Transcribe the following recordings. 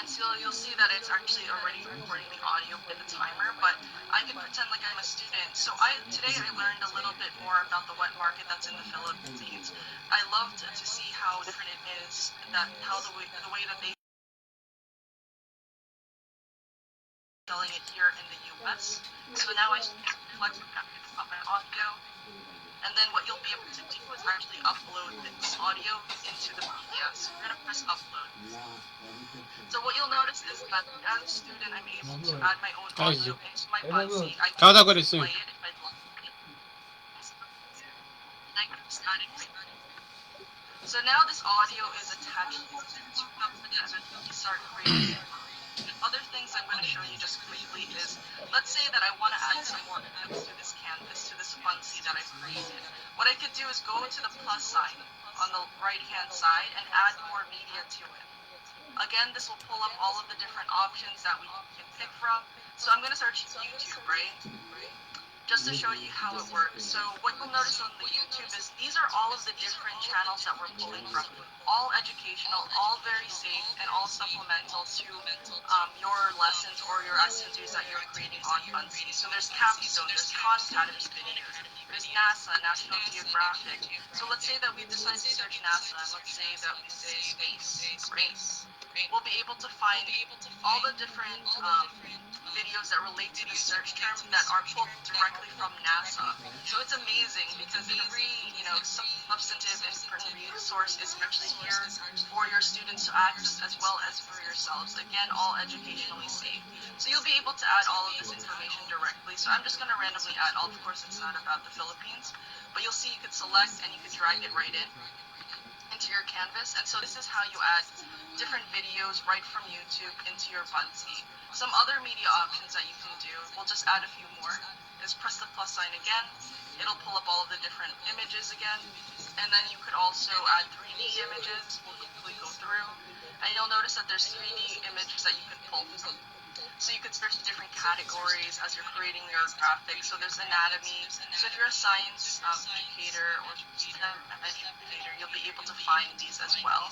So you'll see that it's actually already recording the audio with the timer, but I can pretend like I'm a student. So today I learned a little bit more about the wet market that's in the Philippines. I loved to see how different it is, that how the way that they selling it here in the US. So now I just flex up my audio, and then what you'll be able to do is actually upload this audio into the PDF. So we're gonna press upload. So what you'll notice is that as a student, I'm able to add my own audio into my buncee. I can খাওয়া দাওয়া play করেছি it if I'd like. And I can just add it right. So now this audio is attached to YouTube, and then we start creating. Other things I'm going to show you just quickly is, let's say that I want to add some more clips to this canvas, to this buncee that I've created. What I could do is go to the plus sign on the right-hand side and add more media to it. Again, this will pull up all of the different options that we can pick from. So I'm going to search YouTube, right? Just to show you how it works. So what you'll notice on the YouTube is these are all of the different channels that we're pulling from. All educational, all very safe, and all supplemental to your lessons or your SMGs that you're creating on buncee. So there's Capstone, there's Khan Academy videos, there's NASA, National Geographic. So let's say that we decide to search NASA, and let's say that we say space, race. We'll be able to find all the different videos that relate to the search term that are pulled directly from NASA. So it's amazing because every substantive and important resource is actually here for your students to access as well as for yourselves. Again, all educationally safe. So you'll be able to add all of this information directly. So I'm just going to randomly add all. Of course, it's not about the Philippines, but you'll see you could select and you could drag it right into your canvas. And so this is how you add different videos right from YouTube into your buncee. Some other media options that you can do, we'll just add a few more, is press the plus sign again. It'll pull up all of the different images again. And then you could also add 3D images. We'll quickly go through. And you'll notice that there's 3D images that you can pull from. So you could search different categories as you're creating your graphics. So there's anatomy. So if you're a science educator or STEM educator, you'll be able to find these as well.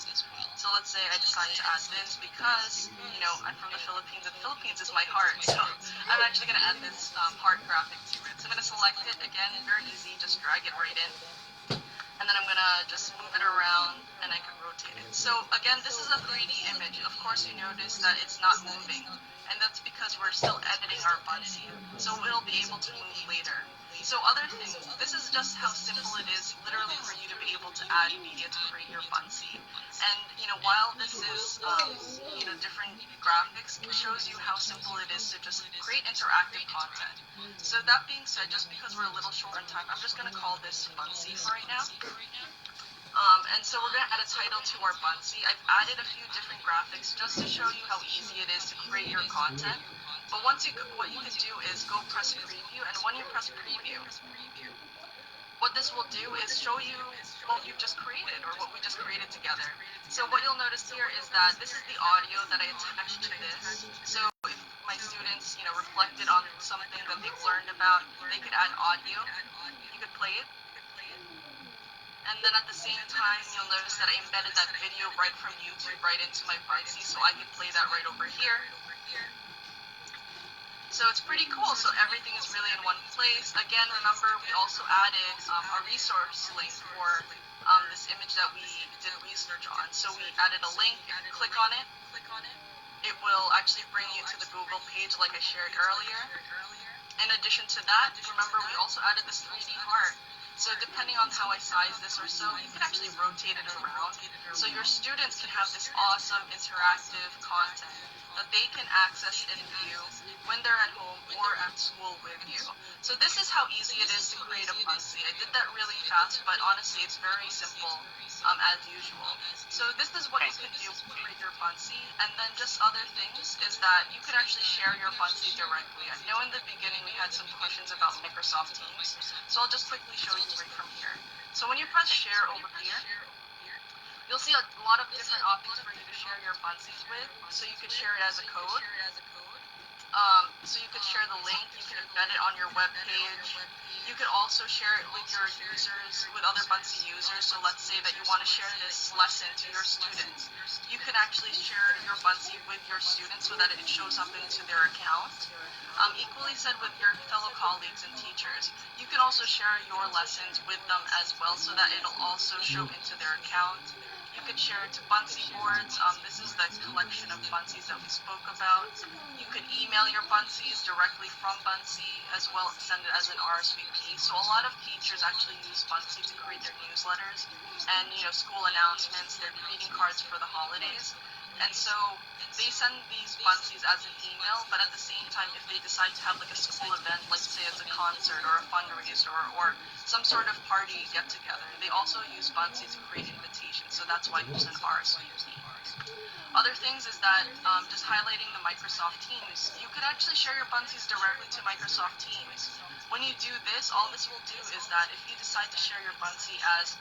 So let's say I decide to add this because, I'm from the Philippines, and the Philippines is my heart. So I'm actually going to add this heart graphic to it. So I'm going to select it. Again, very easy. Just drag it right in. And then I'm going to just move it around, and I can rotate it. So again, this is a 3D image. Of course, you notice that it's not moving. And that's because we're still editing our buncee. So it'll be able to move later. So other things, this is just how simple it is literally for you to be able to add media to create your buncee. And, while this is, different graphics, it shows you how simple it is to just create interactive content. So that being said, just because we're a little short on time, I'm just going to call this buncee for right now. And so we're going to add a title to our buncee. I've added a few different graphics just to show you how easy it is to create your content. But what you can do is go press preview, and when you press preview, what this will do is show you what you've just created or what we just created together. So what you'll notice here is that this is the audio that I attached to this. So if my students, reflected on something that they've learned about, they could add audio. You could play it. And then at the same time, you'll notice that I embedded that video right from YouTube right into my buncee, so I can play that right over here. So it's pretty cool. So everything is really in one place. Again, remember, we also added a resource link for this image that we did research on. So we added a link. If you click on it, it will actually bring you to the Google page like I shared earlier. In addition to that, remember, we also added this 3D heart. So depending on how I size this or so, you can actually rotate it around. So your students can have this awesome interactive content that they can access and view when they're at home or at school with you. So this is how easy it is to create a buncee. I did that really fast, but honestly, it's very simple as usual. So this is what you can do to create your buncee. And then just other things is that you can actually share your buncee directly. I know in the beginning we had some questions about Microsoft Teams, so I'll just quickly show you right from here. So when you press share over here, you'll see a lot of different options for you to share your buncees with. So you could share it as a code. So you could share the link, you could embed it on your web page. You could also share it with your users, with other buncee users. So let's say that you want to share this lesson to your students. You can actually share your buncee with your students so that it shows up into their account. Equally said with your fellow colleagues and teachers. You can also share your lessons with them as well so that it'll also show into their account. You could share it to buncee boards. This is the collection of buncees that we spoke about. You could email your buncees directly from buncee as well as send it as an RSVP. So a lot of teachers actually use buncee to create their newsletters and school announcements, their greeting cards for the holidays. And so they send these buncees as an email, but at the same time, if they decide to have like a school event, like say it's a concert or a fundraiser or some sort of party get together, they also use buncee to create invitations. So that's why you send RSVP. Other things is that just highlighting the Microsoft Teams, you could actually share your buncees directly to Microsoft Teams. When you do this, all this will do is that if you decide to share your buncee as,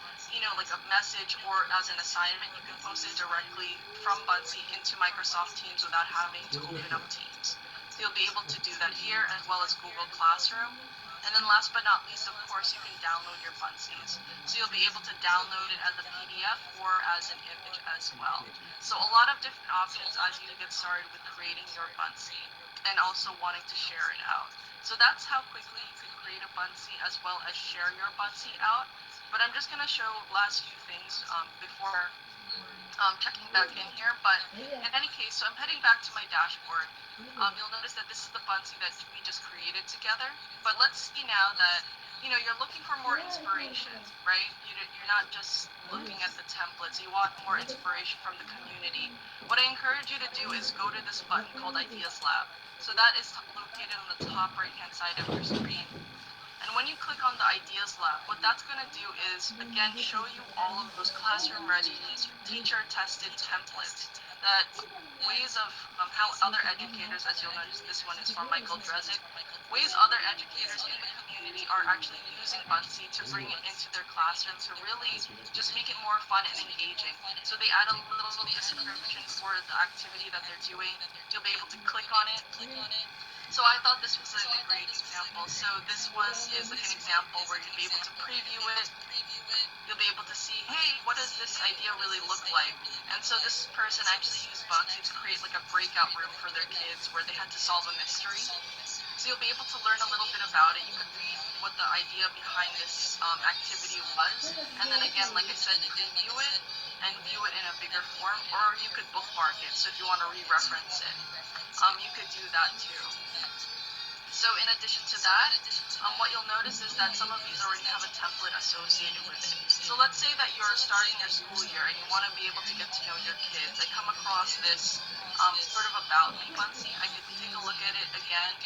like a message or as an assignment, you can post it directly from buncee into Microsoft Teams without having to open up Teams. So you'll be able to do that here as well as Google Classroom. And then last but not least, of course, you can download your buncees. So you'll be able to download it as a PDF or as an image as well. So a lot of different options as you get started with creating your buncee and also wanting to share it out. So that's how quickly you can create a buncee as well as share your buncee out. But I'm just going to show last few things before checking back in here. But in any case, so I'm heading back to my dashboard. You'll notice that this is the buncee that we just created together. But let's see now that you're looking for more inspiration, right? You're not just looking at the templates. You want more inspiration from the community. What I encourage you to do is go to this button called Ideas Lab. So that is located on the top right-hand side of your screen. And when you click on the Ideas Lab, what that's going to do is, again, show you all of those classroom-ready, teacher-tested templates that ways of how other educators, as you'll notice, this one is from Michael Drezick, ways other educators in the community are actually using buncee to bring it into their classroom to really just make it more fun and engaging. So they add a little description for the activity that they're doing. You'll be able to click on it. So I thought this was a great example. So this is like an example where you'll be able to preview it. You'll be able to see, hey, what does this idea really look like? And so this person actually used buncee to create like a breakout room for their kids where they had to solve a mystery. So you'll be able to learn a little bit about it. You could read what the idea behind this activity was. And then again, like I said, preview it and view it in a bigger form, or you could bookmark it. So if you want to re-reference it, you could do that too. So in addition to that, what you'll notice is that some of these already have a template associated with it. So let's say that you're starting your school year and you want to be able to get to know your kids. I come across this sort of about me buncee. I could take a look at it again,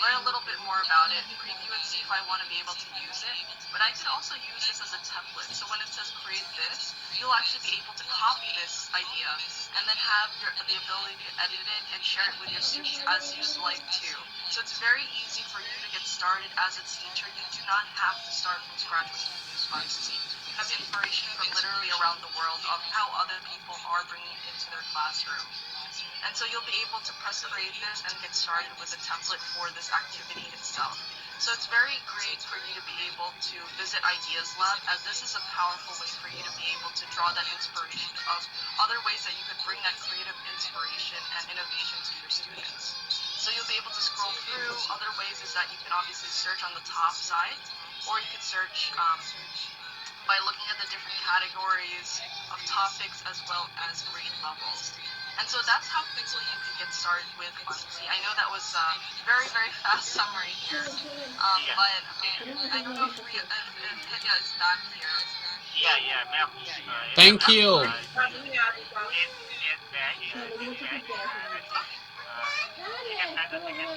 learn a little bit more about it, preview and see if I want to be able to use it. But I could also use this as a template. So when it says create this, you'll actually be able to copy this idea and then have the ability to edit it and share it with your students as you'd like to. So it's very easy for you to get started as a teacher. You do not have to start from scratch when you use buncee. You have inspiration from literally around the world of how other people are bringing it into their classroom. And so you'll be able to press create this and get started with a template for this activity itself. So it's very great for you to be able to visit Ideas Lab, as this is a powerful way for you to be able to draw that inspiration of other ways that you could bring that creative inspiration and innovation to your students. So you'll be able to scroll through. Other ways is that you can obviously search on the top side, or you could search by looking at the different categories of topics as well as grade levels. And so that's how quickly you can get started with buncee. I know that was a very, very fast summary here, but I don't know if Henya is back here. Ma'am. Thank you. You can try the second time after your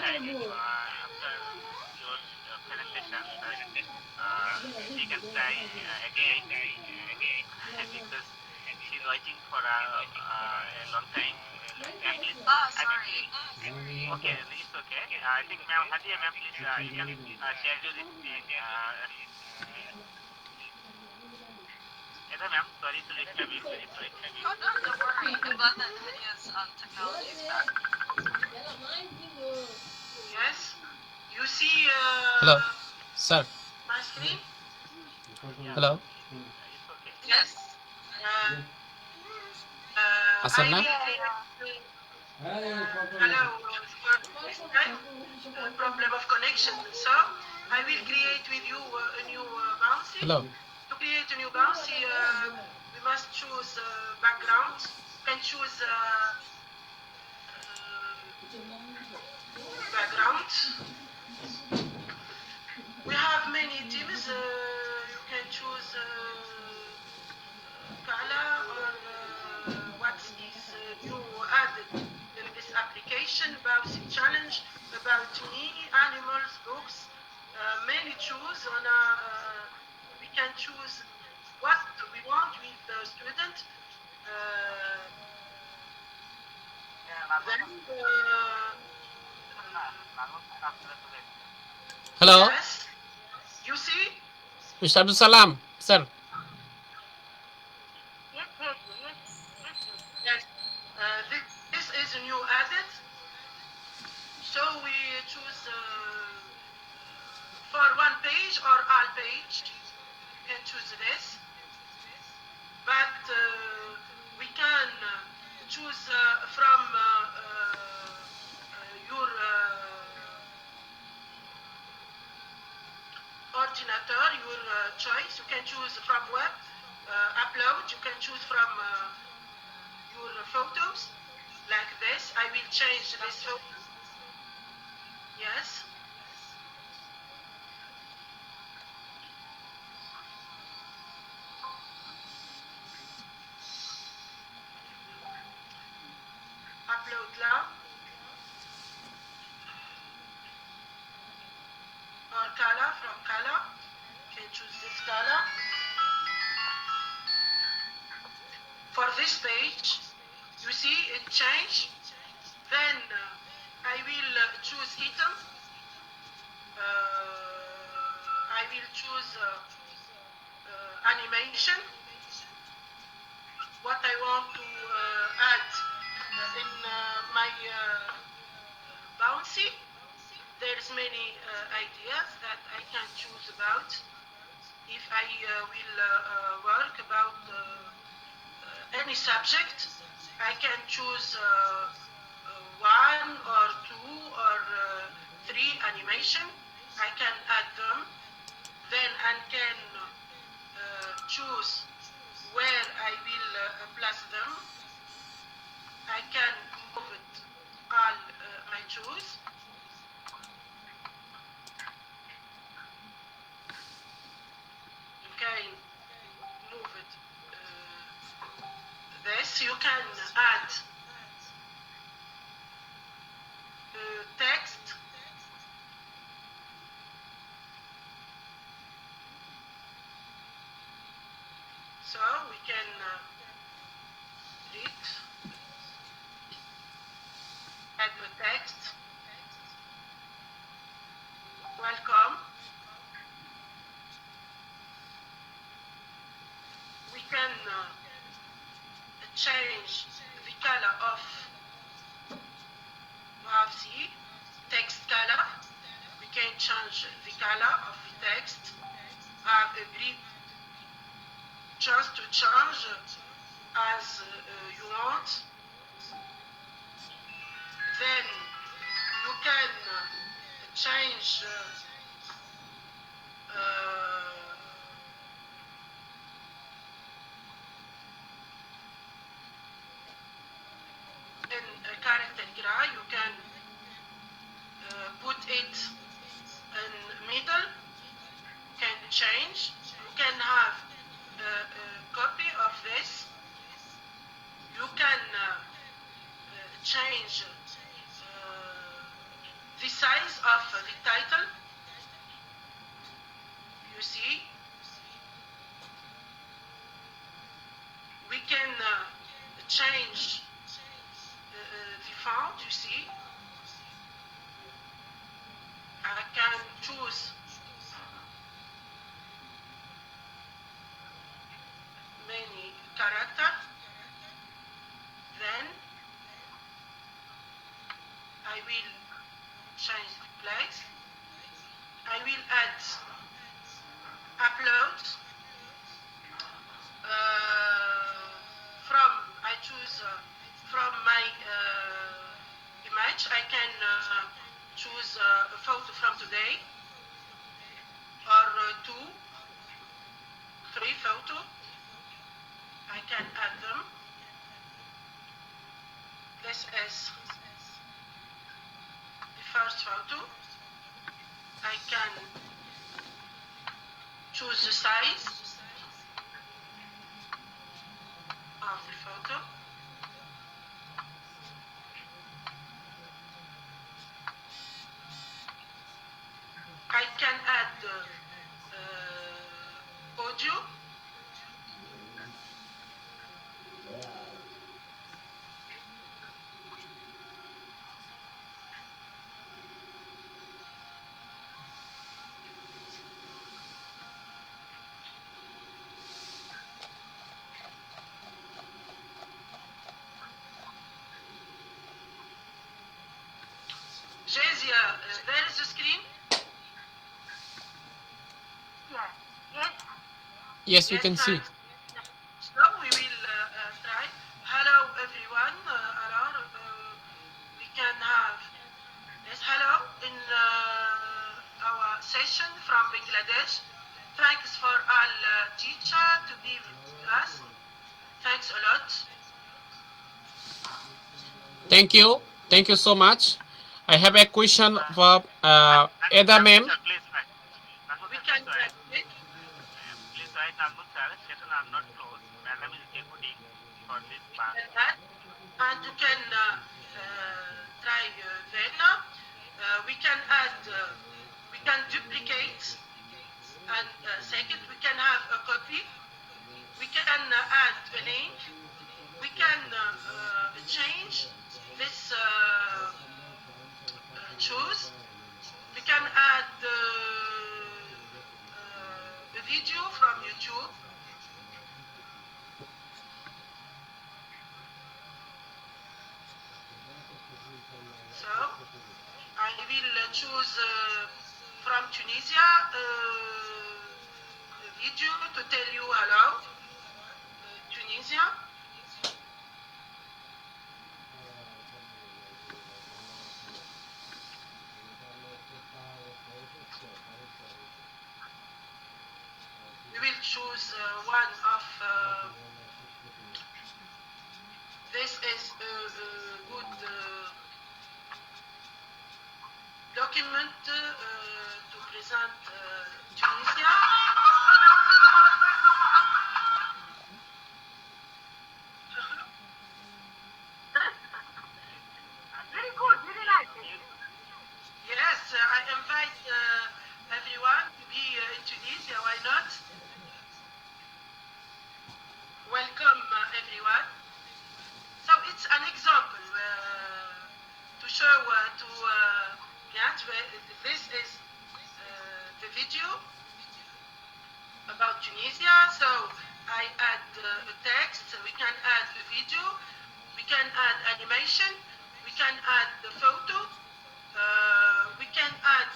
presentation. She can try again because she's waiting for a long time. Sorry. Okay, it's okay. I think ma'am, Hadia ma'am, please you can schedule it. Yes, ma'am. Sorry to disturb you. Oh, no, don't worry. I'm glad that Henya's technology is back. Yes. You see. Hello, sir. my screen? Hello. It's okay. Yes. I Asana. will create, hello, for this time, problem of connection. So I will create with you a new bouncy. Hello. To create a new bouncy, we must choose background. You can choose background. We have many teams. You can choose color or what is new added in this application, bouncy challenge, about me, animals, books. Many choose on we can choose what we want with the student. Then Hello. yes, you see. Mr. Abdul Salam, sir. Yes, this is a new added. So we choose for one page or all page. You can choose this, but we can choose from your ordinator, your choice. You can choose from web upload. You can choose from your photos like this. I will change this photo. Yes. Upload now. Or color from color. You can choose this color. For this page, you see it change. Then I will choose item. I will choose animation. What I want to add in my bouncy. There's many ideas that I can choose about. If I will work about any subject, I can choose one or two or three animation. I can add them. Then I can choose where I will place them. I can move it all I choose. You can move it this. You can add text. So we can read, add the text. Welcome. We can change the color of see text color. We can change the color of the text. Have a grid just to change as you want. Then you can change in a character gray. You can put it in middle. You can change. You can have a copy of this. You can change the size of the title. You see, we can change the font. You see, I can choose many characters. Then I will change the place. I will add upload. I choose from my image. I can choose a photo from today, or 2, 3 photos. I can add them. This is the first photo. I can choose the size of the photo. I can add audio. Jazia, there is a screen. Yes, you can see. So we will try. Hello everyone. Alors, we can have yes, hello in our session from Bangladesh. Thanks for all teacher to be with us. Thanks a lot. Thank you. Thank you so much. I have a question for Eda ma'am. We can write it. Please write Nazmul sir, session are not closed. Madam is decoding for this part. And you can try Vena. We can add, we can duplicate, and second, we can have a copy. We can add a link. We can change this choose. We can add a video from YouTube. So I will choose from Tunisia a video to tell you hello, Tunisia. We will choose one of this is a good document to present Tunisia. Very good, very nice. Yes, I invite everyone to be in Tunisia. Why not? Welcome everyone. So it's an example to show to Gant. This is the video about Tunisia. So I add a text. We can add a video. We can add animation. We can add the photo. We can add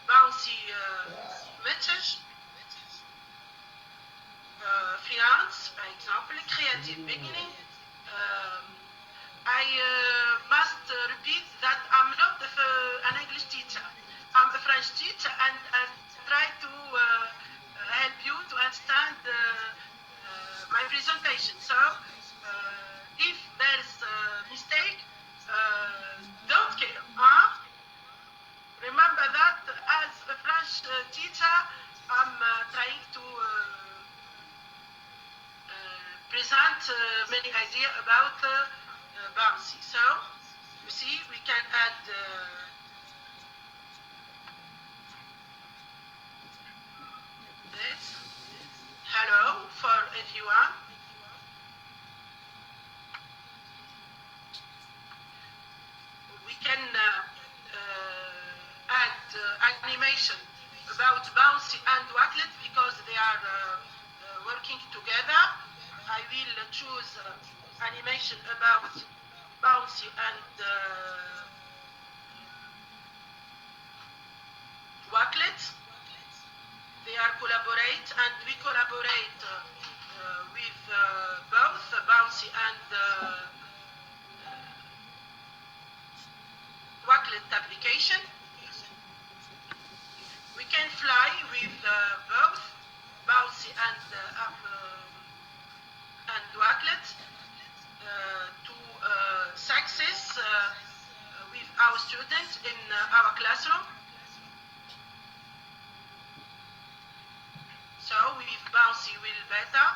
bouncy message. Freelance, par exemple, creative beginning. I must repeat that I'm not an English teacher. I'm a French teacher, and try to help you to understand my presentation. So if there's a mistake, don't care. Remember that as a French teacher, I'm trying to present many ideas about buncee. So you see, we can add this. Hello for everyone. We can add animation about bouncy and wacklet because they are working together. I will choose animation about bouncy and Wacklet. They are collaborate, and we collaborate with both buncee and Wacklet application. We can fly with both buncee and Wacklet to success with our students in our classroom. So with buncee will better.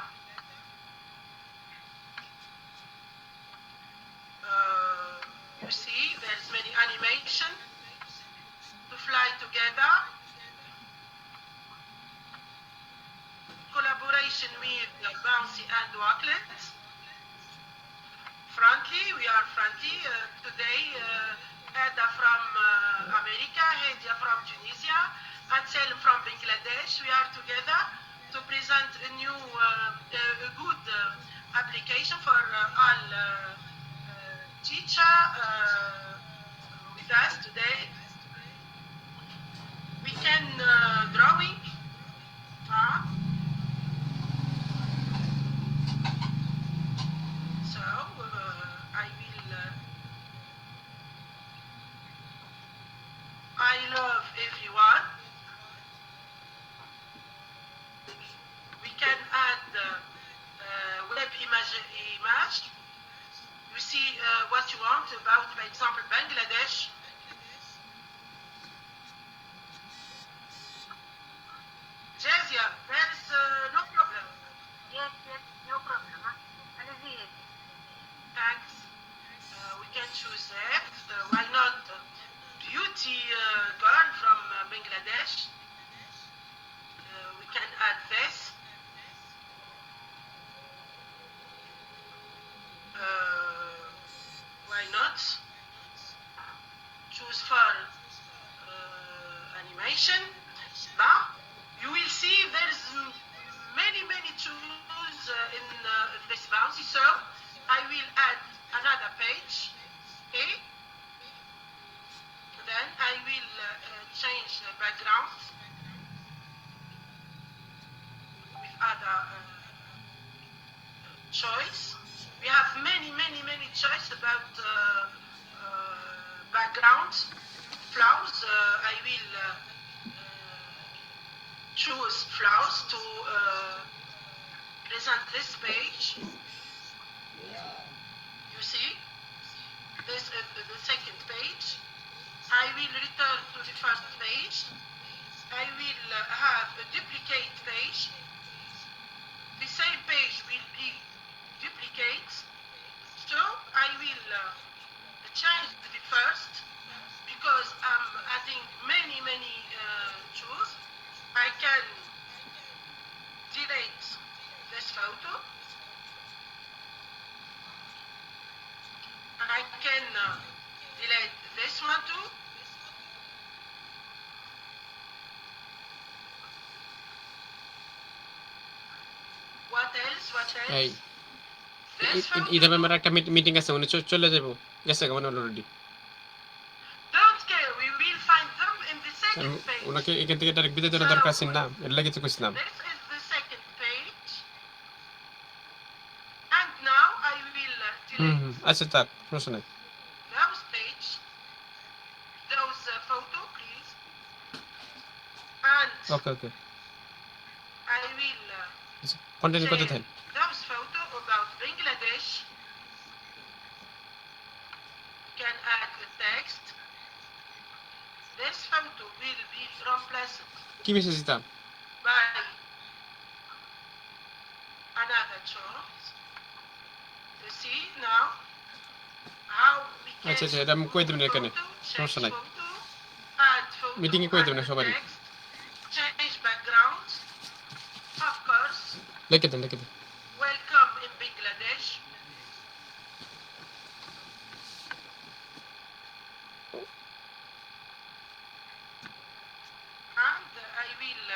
You see, there's many animation to fly together. Collaboration with buncee and Wacklet. Friendly, we are friendly. Today, Ada from America, Hedia from Tunisia, and Selim from Bangladesh. We are together to present a new, a good application for all teacher with us today. We can drawing. So I will. I love everyone. We can add web image. You see what you want about, for example, Bangladesh. Jazia, there is no problem. Yes, no problem. And easy. Thanks. We can choose that. Why not? Beauty girl from Bangladesh. We can add this. Why not? Choose for animation. Now you will see there's many tools in this bouncy. So I will add another page. Okay. Then I will change the background with other choice. We have many choice about background flowers. I will choose flowers to present this page. You see, this is the second page. I will return to the first page. I will have a duplicate page. The same page will be duplicate. So I will change to the first because I'm adding many tools. I can delete this photo. I can delete this one too. What else? এই This photo. ইদাবে আমার একটা meeting আছে উনি চলে যাব গেছে কেমন already Don't care. We will find them in the second page. ওনাকে এখান থেকে ডাইরেক্ট বিদায় দেওয়ার দরকার আছে না এর লাগি তো কইছিলাম This is the second page. And now I will delete আচ্ছা তার প্রশ্ন নাই those page, those photo, please. And okay I will continue করতে থাকেন those photo about Bangladesh. Can add a text. This photo will be replaced কি message দিতাম by another choice. You see now how we can আচ্ছা এটা আমি কই দিবেন এখানে সমস্যা নাই মিটিং এ কই দিবেন সবারই change background. Of course, লিখে দেন welcome in Bangladesh. And I will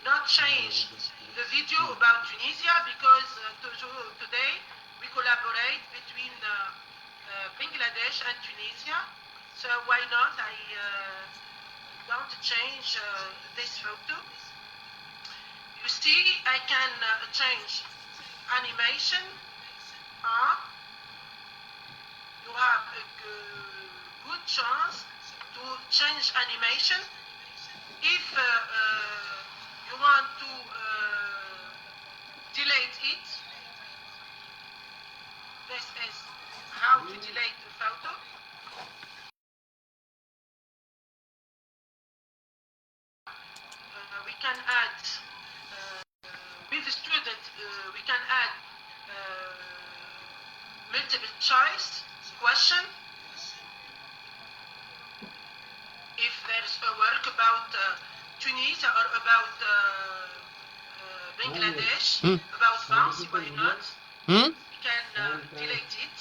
not change the video about Tunisia because today we collaborate between Bangladesh and Tunisia. So why not I don't change this photo. You see, I can change animation. You have a good chance to change animation. If you want to delete it, this is how to delete the photo. We can add with the student, we can add multiple choice question. If there's a work about Tunisia or about Bangladesh, about buncee, why not? We can delete it.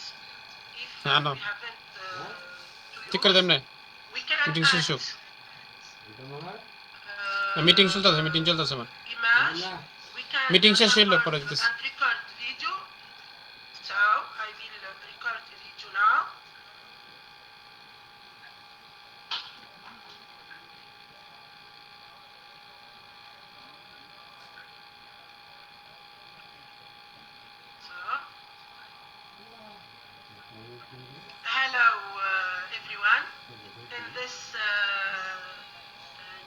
If we haven't Ticker them ne. we can Meeting add issue. Meeting চলতেছে meeting চলতেছে আমার image. We can Meeting শেষ হইলো record পরে দিতেছি। and record video. So I will record the video now. Hello everyone. In this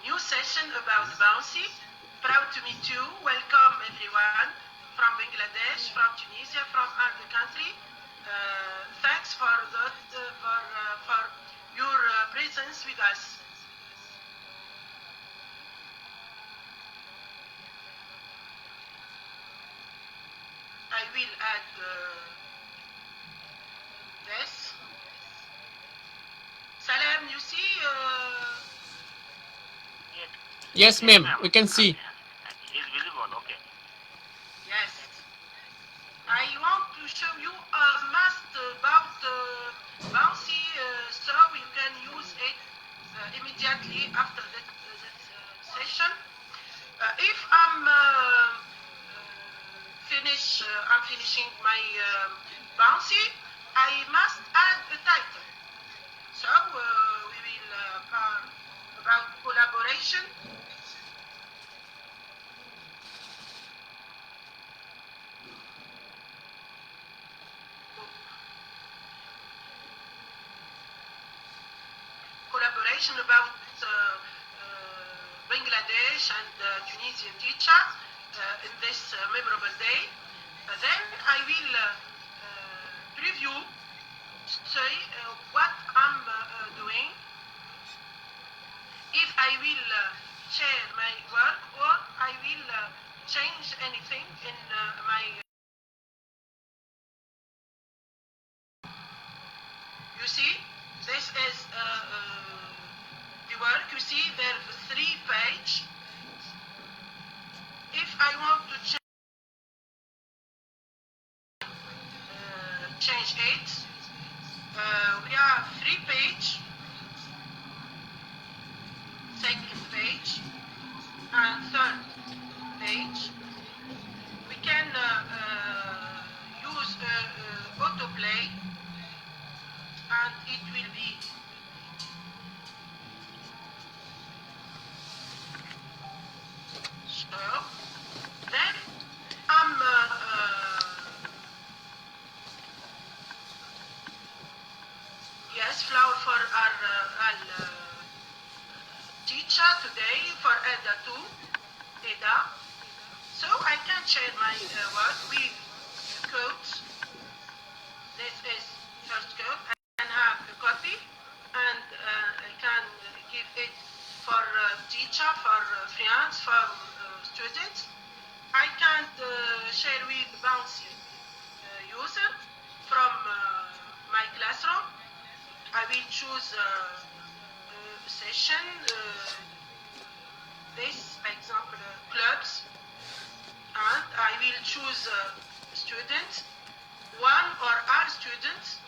new session about buncee, proud to meet you. Welcome everyone from Bangladesh, from Tunisia, from other country. Thanks for that, for your presence with us. I will add this. Salam, you see? Yes ma'am, we can see. It's visible, okay. Yes. I want to show you a must about buncee, so you can use it immediately after this session. If I'm finishing my buncee, I must add a title. So we will talk about collaboration. Collaboration about Bangladesh and Tunisian teacher in this memorable day. Then I will preview, say what I'm doing, if I will share my work or I will change anything in my. You see, this is the work. You see, there's 3 pages. If I want to change it, we have 3 pages, second page, and third page. We can use autoplay, and it will be so. Then I'm yes, flower for our teacher today for Ada 2, Ada. So I can share my work with codes. This is first code. I can have a copy and I can give it for teacher, for friends, for students. I can share with buncee user from my classroom. I will choose session, this example clubs, and I will choose students, one or all students